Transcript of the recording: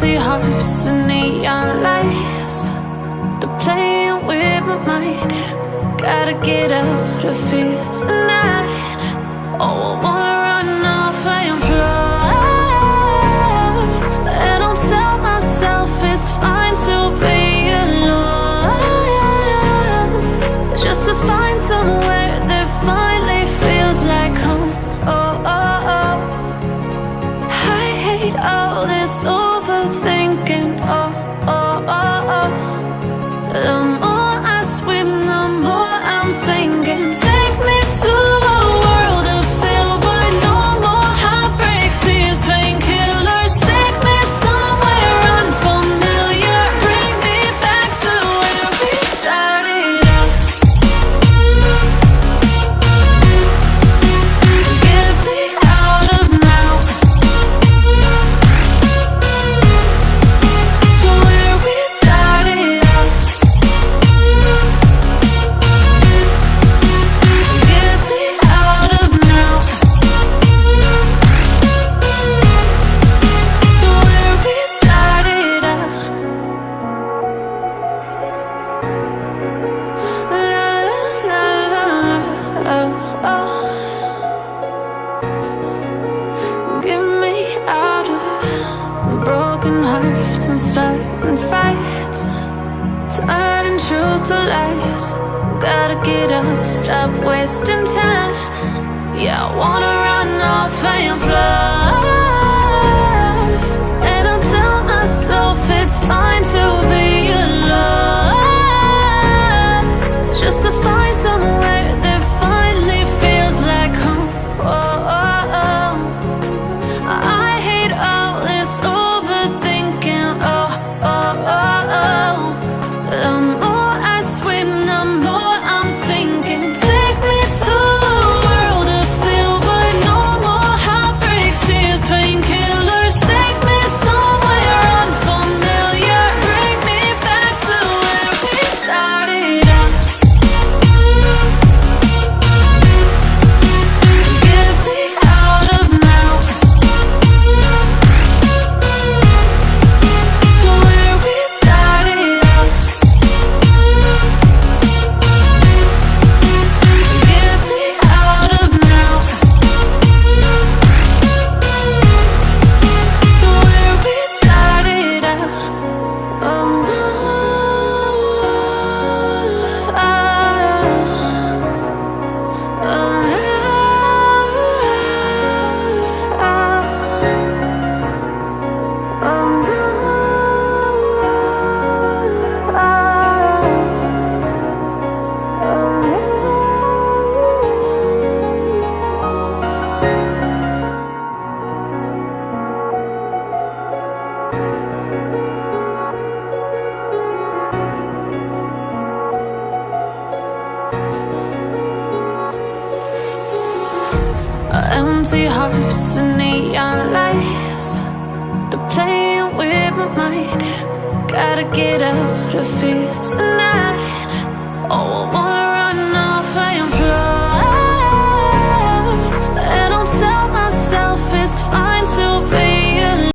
Empty hearts and neon lights, they're playing with my mind. Gotta get out of here tonight. Oh, I wanna run off and fly, and I'll tell myself it's fine to be alone, just to find somewhere that finally feels like home. Oh, oh, oh. I hate all this overthinking. Oh, oh, oh, oh. The more I swim, the more I'm sinking. Take me to a world of silver. No more heartbreaks, tears, painkillers. Take me somewhere unfamiliar. Bring me back to where we started out. Get me out of now, to where we started out. Get me out of now, to where we started out. La la la la la, oh, oh. Get me out of broken hearts and starting fights, turning truth to lies. Gotta get up, stop wasting time. Yeah, I wanna run off and fly, and I'll tell myself it's fine to be alone, just to find somewhere that finally feels like home. Oh, oh, oh. I hate all this overthinking. Oh, oh, oh, oh. The more I swim, the more I'm sinking. Take me to a world of silver. No more heartbreaks, tears, painkillers. Take me somewhere unfamiliar. Bring me back to where we started out. Get me out of now, to where we started out. Get me out of now, to where we started out. Oh no, oh, empty hearts and neon lights, they're playing with my mind. Gotta get out of here tonight. Oh, I wanna